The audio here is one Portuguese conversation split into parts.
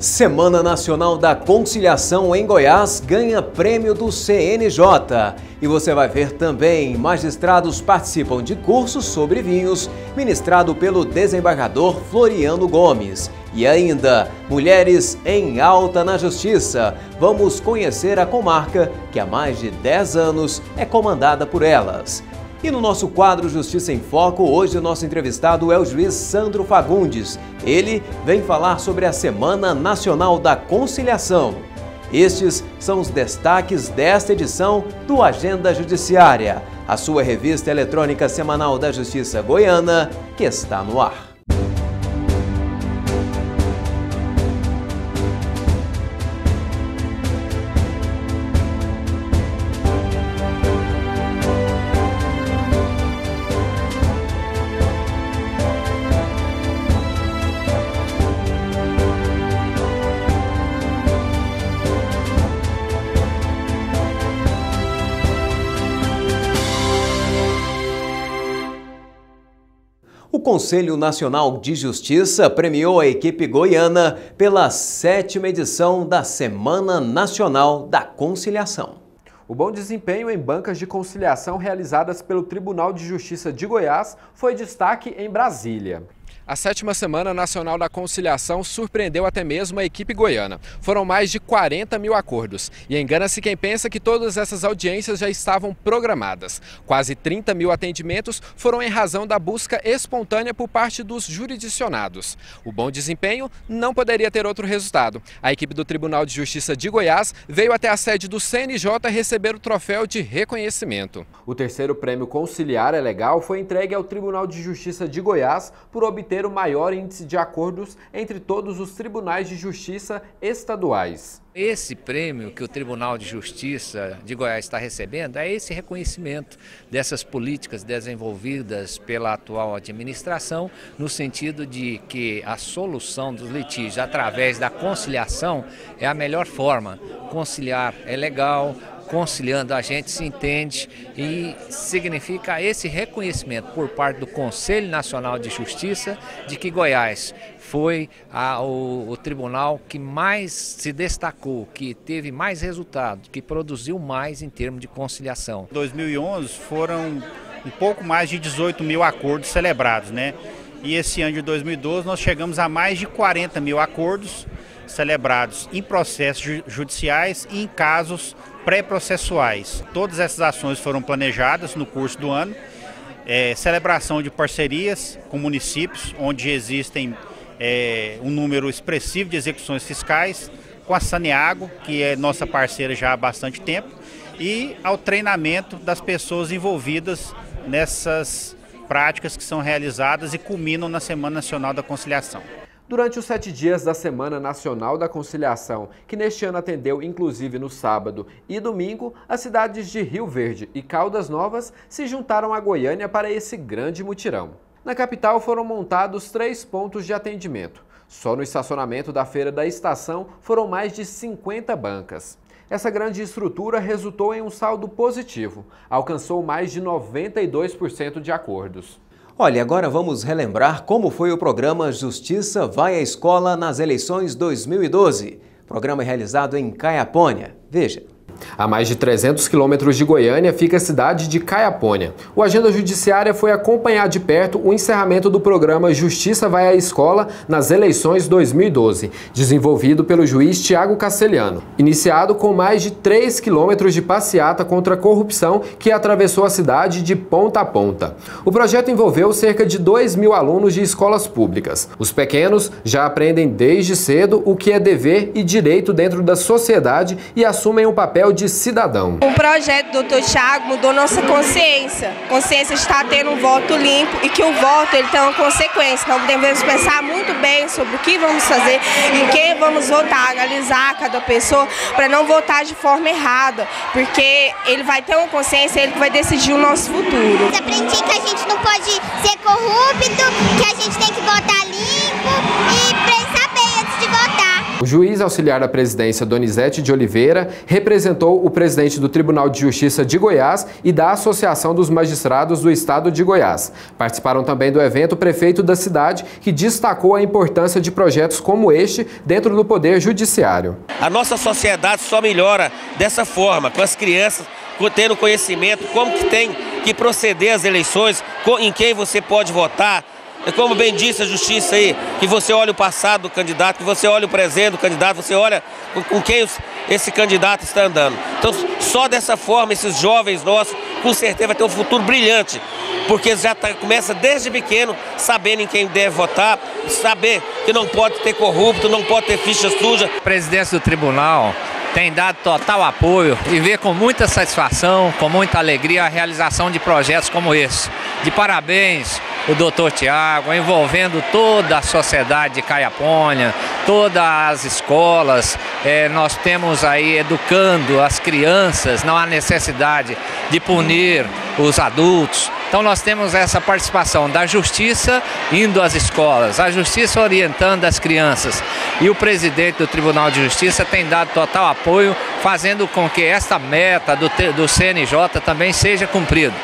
Semana Nacional da Conciliação em Goiás ganha prêmio do CNJ. E você vai ver também, magistrados participam de cursos sobre vinhos, ministrado pelo desembargador Floriano Gomes. E ainda, mulheres em alta na justiça. Vamos conhecer a comarca que há mais de 10 anos é comandada por elas. E no nosso quadro Justiça em Foco, hoje o nosso entrevistado é o juiz Sandro Fagundes. Ele vem falar sobre a Semana Nacional da Conciliação. Estes são os destaques desta edição do Agenda Judiciária, a sua revista eletrônica semanal da Justiça Goiana, que está no ar. O Conselho Nacional de Justiça premiou a equipe goiana pela 7ª edição da Semana Nacional da Conciliação. O bom desempenho em bancas de conciliação realizadas pelo Tribunal de Justiça de Goiás foi destaque em Brasília. A 7ª Semana Nacional da Conciliação surpreendeu até mesmo a equipe goiana. Foram mais de 40 mil acordos. E engana-se quem pensa que todas essas audiências já estavam programadas. Quase 30 mil atendimentos foram em razão da busca espontânea por parte dos jurisdicionados. O bom desempenho não poderia ter outro resultado. A equipe do Tribunal de Justiça de Goiás veio até a sede do CNJ receber o troféu de reconhecimento. O terceiro prêmio Conciliar é Legal foi entregue ao Tribunal de Justiça de Goiás por obter o maior índice de acordos entre todos os tribunais de justiça estaduais. Esse prêmio que o Tribunal de Justiça de Goiás está recebendo é esse reconhecimento dessas políticas desenvolvidas pela atual administração, no sentido de que a solução dos litígios através da conciliação é a melhor forma. Conciliar é legal, conciliando a gente se entende e significa esse reconhecimento por parte do Conselho Nacional de Justiça de que Goiás foi o tribunal que mais se destacou, que teve mais resultado, que produziu mais em termos de conciliação. Em 2011 foram um pouco mais de 18 mil acordos celebrados, né? E esse ano de 2012 nós chegamos a mais de 40 mil acordos celebrados em processos judiciais e em casos pré-processuais. Todas essas ações foram planejadas no curso do ano. Celebração de parcerias com municípios, onde existem um número expressivo de execuções fiscais, com a Saneago, que é nossa parceira já há bastante tempo, e ao treinamento das pessoas envolvidas nessas práticas que são realizadas e culminam na Semana Nacional da Conciliação. Durante os 7 dias da Semana Nacional da Conciliação, que neste ano atendeu inclusive no sábado e domingo, as cidades de Rio Verde e Caldas Novas se juntaram a Goiânia para esse grande mutirão. Na capital foram montados 3 pontos de atendimento. Só no estacionamento da Feira da Estação foram mais de 50 bancas. Essa grande estrutura resultou em um saldo positivo, alcançou mais de 92% de acordos. Olha, agora vamos relembrar como foi o programa Justiça Vai à Escola nas eleições 2012. Programa realizado em Caiapônia. Veja. A mais de 300 quilômetros de Goiânia fica a cidade de Caiapônia. O Agenda Judiciária foi acompanhar de perto o encerramento do programa Justiça Vai à Escola nas eleições 2012, desenvolvido pelo juiz Tiago Castelhano. Iniciado com mais de 3 quilômetros de passeata contra a corrupção que atravessou a cidade de ponta a ponta. O projeto envolveu cerca de 2 mil alunos de escolas públicas. Os pequenos já aprendem desde cedo o que é dever e direito dentro da sociedade e assumem um papel de cidadão. O projeto do Dr. Thiago mudou nossa consciência. Consciência está tendo um voto limpo e que o voto ele tem uma consequência. Então devemos pensar muito bem sobre o que vamos fazer, em quem vamos votar, analisar cada pessoa para não votar de forma errada, porque ele vai ter uma consciência, ele que vai decidir o nosso futuro. Aprendi que a gente não pode ser corrupto, que a gente tem que votar limpo e pensar bem antes de votar. O juiz auxiliar da presidência, Donizete de Oliveira, representou o presidente do Tribunal de Justiça de Goiás e da Associação dos Magistrados do Estado de Goiás. Participaram também do evento o prefeito da cidade, que destacou a importância de projetos como este dentro do Poder Judiciário. A nossa sociedade só melhora dessa forma, com as crianças tendo conhecimento, como que tem que proceder as eleições, em quem você pode votar. Como bem disse a justiça aí, que você olha o passado do candidato, que você olha o presente do candidato, você olha com quem esse candidato está andando. Então, só dessa forma, esses jovens nossos, com certeza, vai ter um futuro brilhante, porque eles já começa desde pequeno, sabendo em quem deve votar, saber que não pode ter corrupto, não pode ter ficha suja. A presidência do tribunal tem dado total apoio e vê com muita satisfação, com muita alegria a realização de projetos como esse. De parabéns o doutor Tiago, envolvendo toda a sociedade de Caiapônia, todas as escolas. Nós temos aí educando as crianças, não há necessidade de punir os adultos. Então nós temos essa participação da justiça indo às escolas, a justiça orientando as crianças. E o presidente do Tribunal de Justiça tem dado total apoio, fazendo com que esta meta do CNJ também seja cumprida.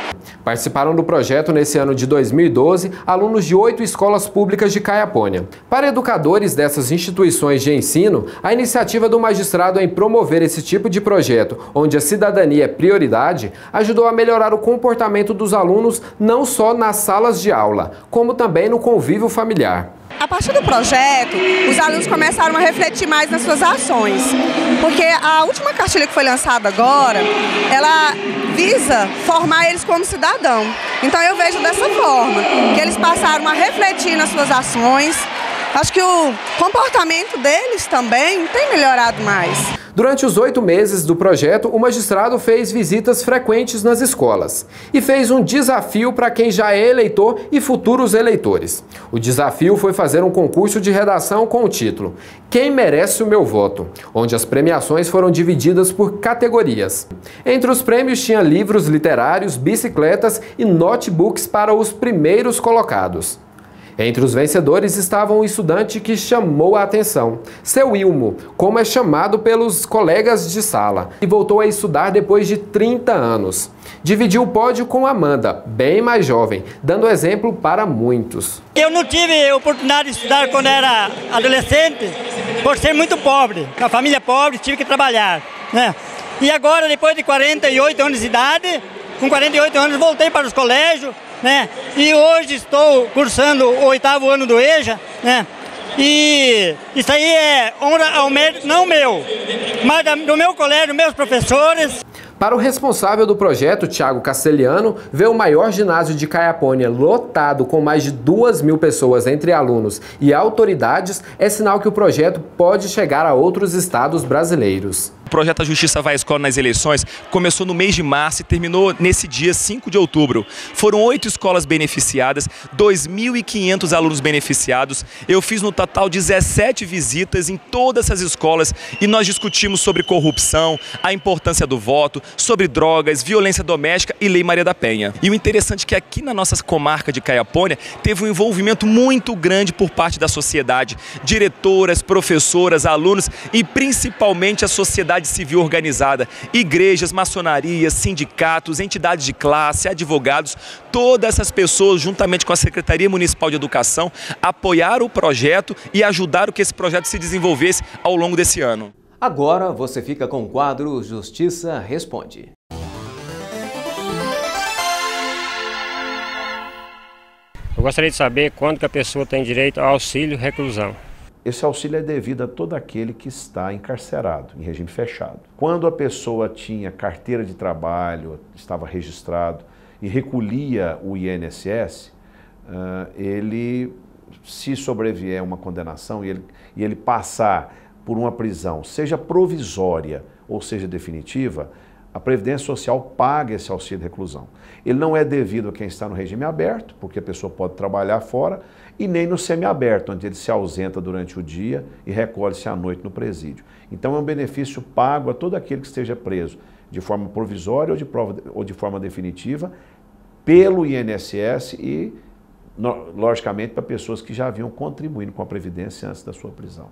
Participaram do projeto nesse ano de 2012 alunos de 8 escolas públicas de Caiapônia. Para educadores dessas instituições de ensino, a iniciativa do magistrado em promover esse tipo de projeto, onde a cidadania é prioridade, ajudou a melhorar o comportamento dos alunos não só nas salas de aula, como também no convívio familiar. A partir do projeto, os alunos começaram a refletir mais nas suas ações, porque a última cartilha que foi lançada agora, ela visa formar eles como cidadão. Então eu vejo dessa forma, que eles passaram a refletir nas suas ações. Acho que o comportamento deles também tem melhorado mais. Durante os 8 meses do projeto, o magistrado fez visitas frequentes nas escolas e fez um desafio para quem já é eleitor e futuros eleitores. O desafio foi fazer um concurso de redação com o título Quem Merece o Meu Voto?, onde as premiações foram divididas por categorias. Entre os prêmios tinha livros literários, bicicletas e notebooks para os primeiros colocados. Entre os vencedores estava um estudante que chamou a atenção, seu Ilmo, como é chamado pelos colegas de sala, e voltou a estudar depois de 30 anos. Dividiu o pódio com Amanda, bem mais jovem, dando exemplo para muitos. Eu não tive oportunidade de estudar quando era adolescente, por ser muito pobre. Na família pobre, tive que trabalhar, né? E agora, depois de 48 anos de idade, com 48 anos voltei para os colégios, né? E hoje estou cursando o 8º ano do EJA, né? E isso aí é honra ao mérito, não meu, mas do meu colégio, meus professores. Para o responsável do projeto, Thiago Castelhano, ver o maior ginásio de Caiapônia lotado com mais de 2.000 pessoas entre alunos e autoridades é sinal que o projeto pode chegar a outros estados brasileiros. O projeto A Justiça Vai à Escola nas Eleições começou no mês de março e terminou nesse dia 5 de outubro. Foram 8 escolas beneficiadas, 2.500 alunos beneficiados. Eu fiz no total 17 visitas em todas essas escolas e nós discutimos sobre corrupção, a importância do voto, sobre drogas, violência doméstica e Lei Maria da Penha. E o interessante é que aqui na nossa comarca de Caiapônia teve um envolvimento muito grande por parte da sociedade, diretoras, professoras, alunos e principalmente a sociedade civil organizada, igrejas, maçonarias, sindicatos, entidades de classe, advogados, todas essas pessoas, juntamente com a Secretaria Municipal de Educação, apoiaram o projeto e ajudaram que esse projeto se desenvolvesse ao longo desse ano. Agora você fica com o quadro Justiça Responde. Eu gostaria de saber quando que a pessoa tem direito ao auxílio reclusão. Esse auxílio é devido a todo aquele que está encarcerado, em regime fechado. Quando a pessoa tinha carteira de trabalho, estava registrado e recolhia o INSS, ele, se sobrevier uma condenação e ele passar por uma prisão, seja provisória ou seja definitiva, a Previdência Social paga esse auxílio de reclusão. Ele não é devido a quem está no regime aberto, porque a pessoa pode trabalhar fora, e nem no semiaberto, onde ele se ausenta durante o dia e recolhe-se à noite no presídio. Então é um benefício pago a todo aquele que esteja preso, de forma provisória ou de forma definitiva, pelo INSS e, logicamente, para pessoas que já haviam contribuído com a Previdência antes da sua prisão.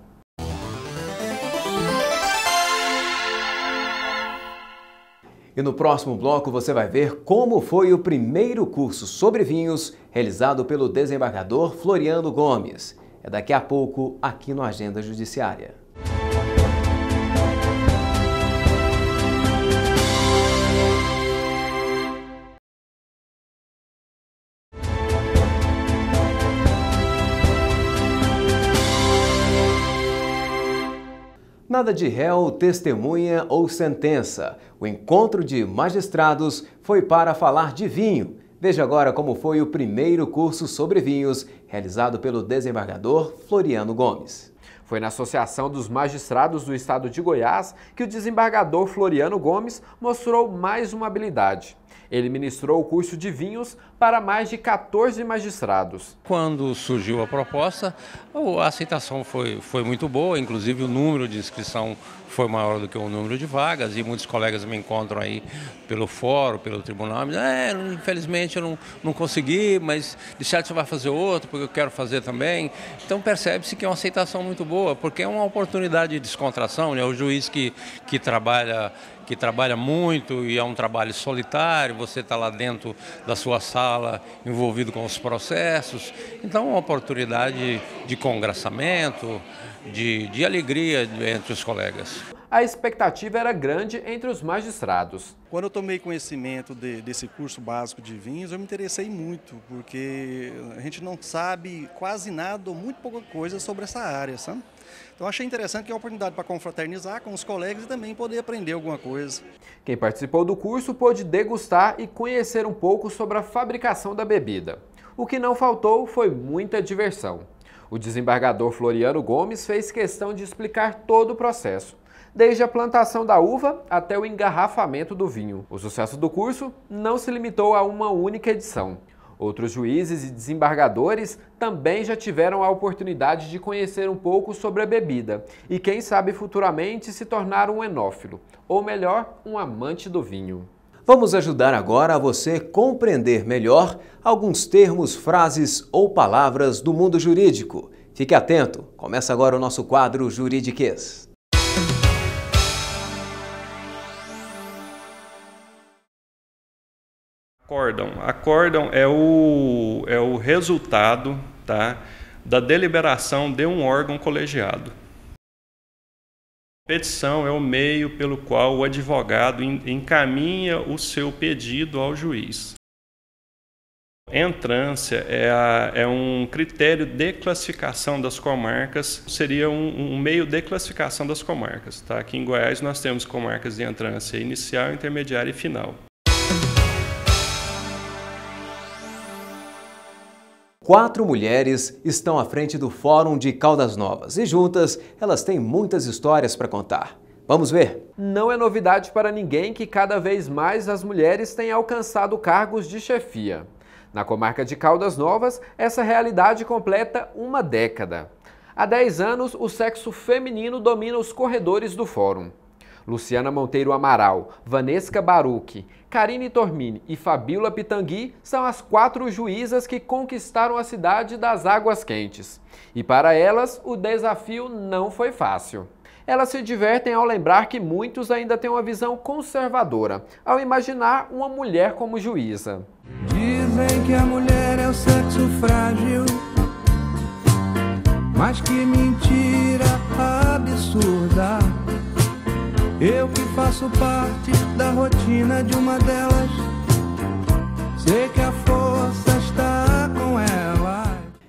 E no próximo bloco você vai ver como foi o primeiro curso sobre vinhos realizado pelo desembargador Floriano Gomes. É daqui a pouco aqui no Agenda Judiciária. Nada de réu, testemunha ou sentença. O encontro de magistrados foi para falar de vinho. Veja agora como foi o primeiro curso sobre vinhos realizado pelo desembargador Floriano Gomes. Foi na Associação dos Magistrados do Estado de Goiás que o desembargador Floriano Gomes mostrou mais uma habilidade. Ele ministrou o curso de vinhos para mais de 14 magistrados. Quando surgiu a proposta, a aceitação foi muito boa, inclusive o número de inscrição foi maior do que o número de vagas, e muitos colegas me encontram aí pelo fórum, pelo tribunal, me dizem, infelizmente eu não consegui, mas de certo você vai fazer outro, porque eu quero fazer também. Então percebe-se que é uma aceitação muito boa, porque é uma oportunidade de descontração, né? O juiz que trabalha muito e é um trabalho solitário, você está lá dentro da sua sala envolvido com os processos, então é uma oportunidade de congraçamento, de alegria entre os colegas. A expectativa era grande entre os magistrados. Quando eu tomei conhecimento desse curso básico de vinhos, eu me interessei muito, porque a gente não sabe quase nada ou muito pouca coisa sobre essa área, sabe? Então achei interessante que é uma oportunidade para confraternizar com os colegas e também poder aprender alguma coisa. Quem participou do curso pôde degustar e conhecer um pouco sobre a fabricação da bebida. O que não faltou foi muita diversão. O desembargador Floriano Gomes fez questão de explicar todo o processo, desde a plantação da uva até o engarrafamento do vinho. O sucesso do curso não se limitou a uma única edição. Outros juízes e desembargadores também já tiveram a oportunidade de conhecer um pouco sobre a bebida e, quem sabe, futuramente se tornar um enófilo, ou melhor, um amante do vinho. Vamos ajudar agora a você compreender melhor alguns termos, frases ou palavras do mundo jurídico. Fique atento, começa agora o nosso quadro Juridiquês. Acórdão é o resultado, tá, da deliberação de um órgão colegiado. Petição é o meio pelo qual o advogado encaminha o seu pedido ao juiz. Entrância é um critério de classificação das comarcas, seria um meio de classificação das comarcas. Tá? Aqui em Goiás nós temos comarcas de entrância inicial, intermediária e final. 4 mulheres estão à frente do Fórum de Caldas Novas e juntas elas têm muitas histórias para contar. Vamos ver? Não é novidade para ninguém que cada vez mais as mulheres têm alcançado cargos de chefia. Na comarca de Caldas Novas, essa realidade completa uma década. Há 10 anos, o sexo feminino domina os corredores do Fórum. Luciana Monteiro Amaral, Vanesca Baruch, Karine Tormini e Fabíola Pitangui são as 4 juízas que conquistaram a cidade das águas quentes. E para elas, o desafio não foi fácil. Elas se divertem ao lembrar que muitos ainda têm uma visão conservadora, ao imaginar uma mulher como juíza. Dizem que a mulher é o sexo frágil, mas que mentira absurda. Eu que faço parte da rotina de uma delas, sei que a força está com ela.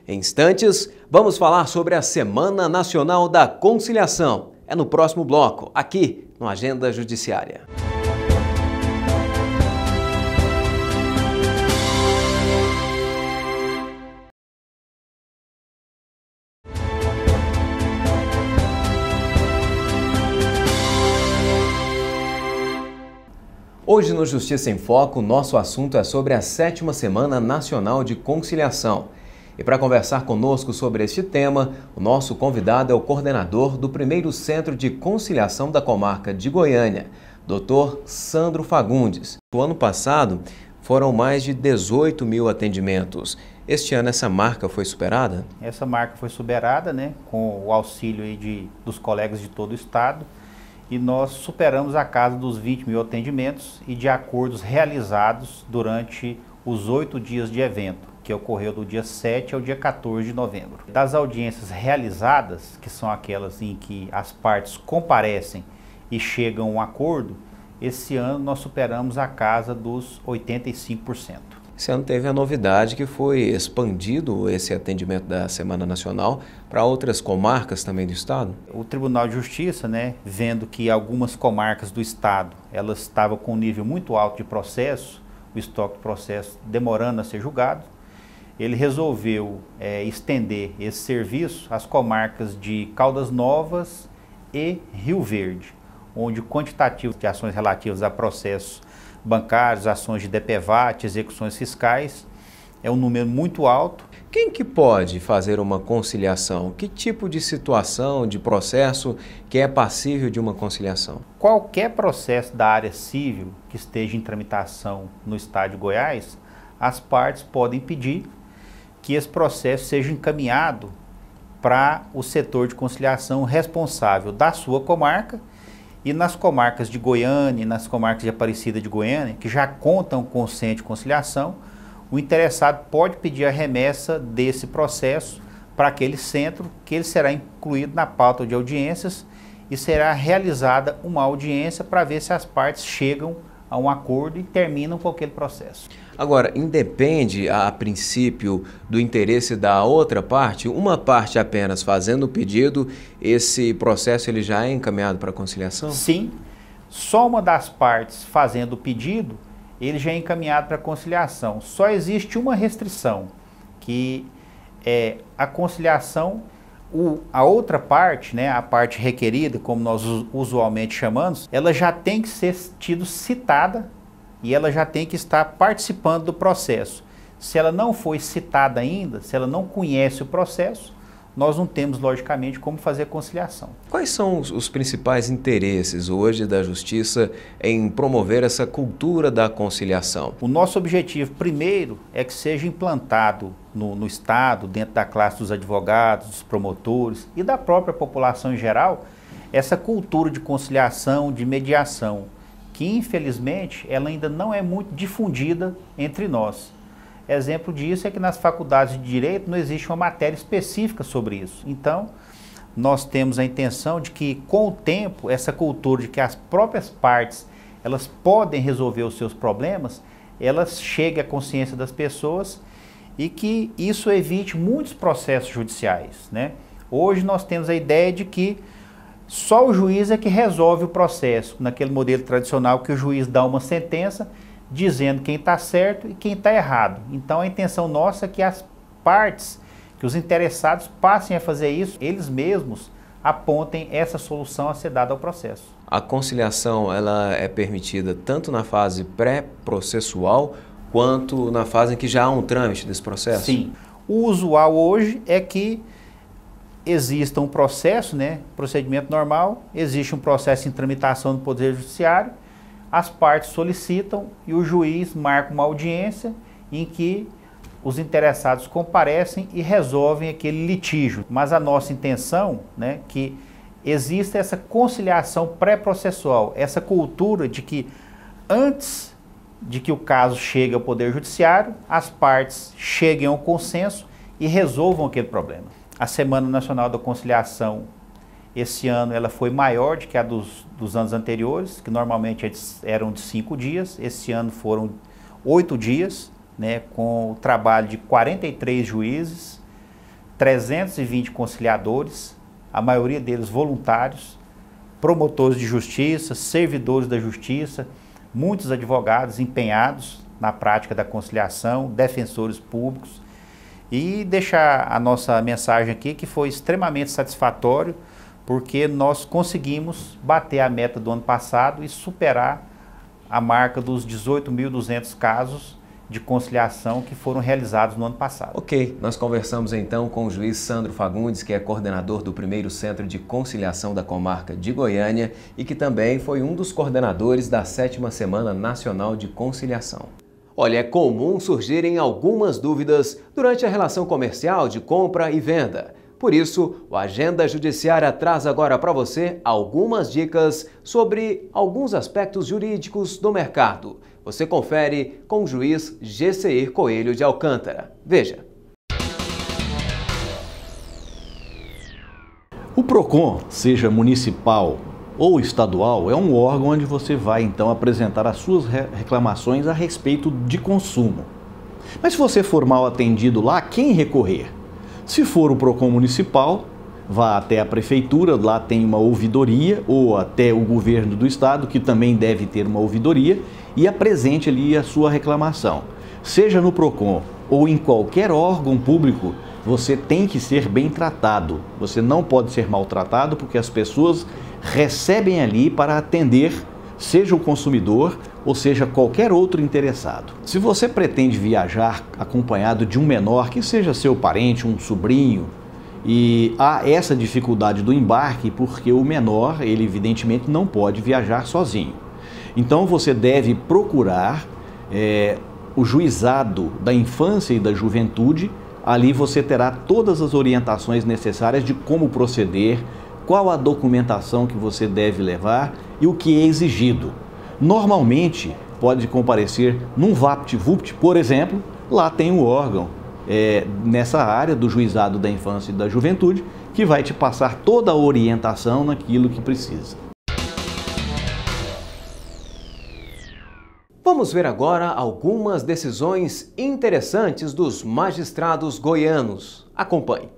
Em instantes, vamos falar sobre a Semana Nacional da Conciliação. É no próximo bloco, aqui no Agenda Judiciária. Hoje no Justiça em Foco, nosso assunto é sobre a 7ª Semana Nacional de Conciliação. E para conversar conosco sobre este tema, o nosso convidado é o coordenador do primeiro Centro de Conciliação da Comarca de Goiânia, Dr. Sandro Fagundes. No ano passado, foram mais de 18 mil atendimentos. Este ano essa marca foi superada? Essa marca foi superada, né, com o auxílio aí dos colegas de todo o estado. e nós superamos a casa dos 20 mil atendimentos e de acordos realizados durante os 8 dias de evento, que ocorreu do dia 7 ao dia 14 de novembro. Das audiências realizadas, que são aquelas em que as partes comparecem e chegam a um acordo, esse ano nós superamos a casa dos 85%. Esse ano teve a novidade que foi expandido esse atendimento da Semana Nacional para outras comarcas também do Estado? O Tribunal de Justiça, né, vendo que algumas comarcas do Estado elas estavam com um nível muito alto de processo, o estoque de processo demorando a ser julgado, ele resolveu estender esse serviço às comarcas de Caldas Novas e Rio Verde, onde o quantitativo de ações relativas a processos bancários, ações de DPVAT, execuções fiscais, é um número muito alto. Quem que pode fazer uma conciliação? Que tipo de situação, de processo que é passível de uma conciliação? Qualquer processo da área civil que esteja em tramitação no Estado de Goiás, as partes podem pedir que esse processo seja encaminhado para o setor de conciliação responsável da sua comarca. E nas comarcas de Goiânia e nas comarcas de Aparecida de Goiânia, que já contam com o centro de conciliação, o interessado pode pedir a remessa desse processo para aquele centro, que ele será incluído na pauta de audiências e será realizada uma audiência para ver se as partes chegam a um acordo e terminam com aquele processo. Agora, independe a princípio do interesse da outra parte, uma parte apenas fazendo o pedido, esse processo ele já é encaminhado para a conciliação? Sim, só uma das partes fazendo o pedido, ele já é encaminhado para a conciliação. Só existe uma restrição, que é a conciliação, a outra parte, né, a parte requerida, como nós usualmente chamamos, ela já tem que ser citada e ela já tem que estar participando do processo. Se ela não foi citada ainda, se ela não conhece o processo, nós não temos, logicamente, como fazer conciliação. Quais são os principais interesses hoje da Justiça em promover essa cultura da conciliação? O nosso objetivo, primeiro, é que seja implantado no Estado, dentro da classe dos advogados, dos promotores e da própria população em geral, essa cultura de conciliação, de mediação, que infelizmente ela ainda não é muito difundida entre nós. Exemplo disso é que nas faculdades de Direito não existe uma matéria específica sobre isso. Então, nós temos a intenção de que, com o tempo, essa cultura de que as próprias partes elas podem resolver os seus problemas, elas cheguem à consciência das pessoas e que isso evite muitos processos judiciais, né? Hoje nós temos a ideia de que só o juiz é que resolve o processo, naquele modelo tradicional que o juiz dá uma sentença dizendo quem está certo e quem está errado. Então a intenção nossa é que as partes, que os interessados passem a fazer isso, eles mesmos apontem essa solução a ser dada ao processo. A conciliação ela é permitida tanto na fase pré-processual quanto na fase em que já há um trâmite desse processo? Sim. O usual hoje é que exista um processo, né, procedimento normal, existe um processo em tramitação no Poder Judiciário, as partes solicitam e o juiz marca uma audiência em que os interessados comparecem e resolvem aquele litígio. Mas a nossa intenção, né, que exista essa conciliação pré-processual, essa cultura de que antes de que o caso chegue ao Poder Judiciário, as partes cheguem a um consenso e resolvam aquele problema. A Semana Nacional da Conciliação, esse ano, ela foi maior do que a dos anos anteriores, que normalmente eram de 5 dias. Esse ano foram 8 dias, né, com o trabalho de 43 juízes, 320 conciliadores, a maioria deles voluntários, promotores de justiça, servidores da justiça, muitos advogados empenhados na prática da conciliação, defensores públicos. E deixar a nossa mensagem aqui que foi extremamente satisfatório, porque nós conseguimos bater a meta do ano passado e superar a marca dos 18.200 casos de conciliação que foram realizados no ano passado. Ok, nós conversamos então com o juiz Sandro Fagundes, que é coordenador do primeiro Centro de Conciliação da Comarca de Goiânia e que também foi um dos coordenadores da 7ª Semana Nacional de Conciliação. Olha, é comum surgirem algumas dúvidas durante a relação comercial de compra e venda. Por isso, o Agenda Judiciária traz agora para você algumas dicas sobre alguns aspectos jurídicos do mercado. Você confere com o juiz Gesseir Coelho de Alcântara. Veja. O PROCON, seja municipal ou estadual, é um órgão onde você vai então apresentar as suas reclamações a respeito de consumo. Mas se você for mal atendido lá, quem recorrer? Se for o PROCON municipal, vá até a prefeitura, lá tem uma ouvidoria, ou até o governo do estado, que também deve ter uma ouvidoria, e apresente ali a sua reclamação. Seja no PROCON ou em qualquer órgão público, você tem que ser bem tratado. Você não pode ser maltratado, porque as pessoas recebem ali para atender, seja o consumidor ou seja qualquer outro interessado. Se você pretende viajar acompanhado de um menor, que seja seu parente, um sobrinho, e há essa dificuldade do embarque, porque o menor, ele evidentemente não pode viajar sozinho. Então você deve procurar o juizado da infância e da juventude. Ali você terá todas as orientações necessárias de como proceder, qual a documentação que você deve levar e o que é exigido. Normalmente, pode comparecer num VaptVupt, por exemplo, lá tem o órgão nessa área do juizado da infância e da juventude, que vai te passar toda a orientação naquilo que precisa. Vamos ver agora algumas decisões interessantes dos magistrados goianos. Acompanhe.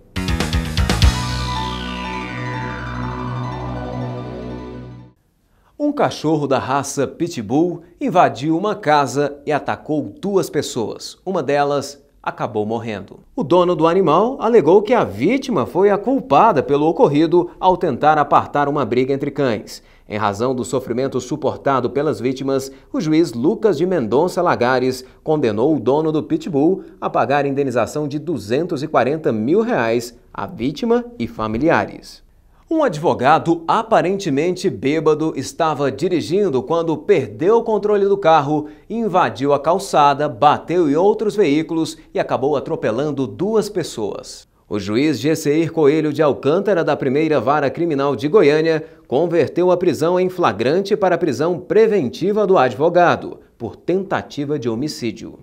Um cachorro da raça Pitbull invadiu uma casa e atacou 2 pessoas. Uma delas acabou morrendo. O dono do animal alegou que a vítima foi a culpada pelo ocorrido ao tentar apartar uma briga entre cães. Em razão do sofrimento suportado pelas vítimas, o juiz Lucas de Mendonça Lagares condenou o dono do Pitbull a pagar indenização de R$240 mil à vítima e familiares. Um advogado aparentemente bêbado estava dirigindo quando perdeu o controle do carro, invadiu a calçada, bateu em outros veículos e acabou atropelando 2 pessoas. O juiz Gesseir Coelho de Alcântara, da Primeira Vara Criminal de Goiânia, converteu a prisão em flagrante para a prisão preventiva do advogado, por tentativa de homicídio.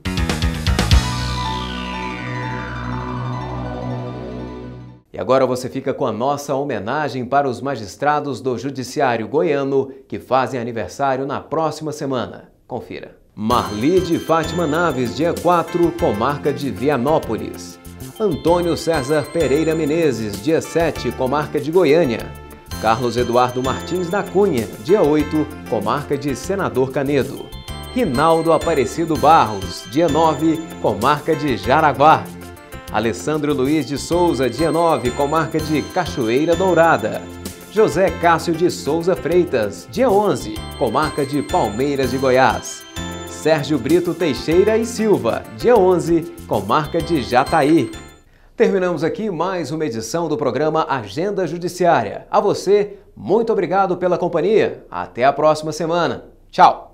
E agora você fica com a nossa homenagem para os magistrados do Judiciário Goiano que fazem aniversário na próxima semana. Confira. Marli de Fátima Naves, dia 4, comarca de Vianópolis. Antônio César Pereira Menezes, dia 7, comarca de Goiânia. Carlos Eduardo Martins da Cunha, dia 8, comarca de Senador Canedo. Rinaldo Aparecido Barros, dia 9, comarca de Jaraguá. Alessandro Luiz de Souza, dia 9, comarca de Cachoeira Dourada. José Cássio de Souza Freitas, dia 11, comarca de Palmeiras de Goiás. Sérgio Brito Teixeira e Silva, dia 11, comarca de Jataí. Terminamos aqui mais uma edição do programa Agenda Judiciária. A você, muito obrigado pela companhia. Até a próxima semana. Tchau!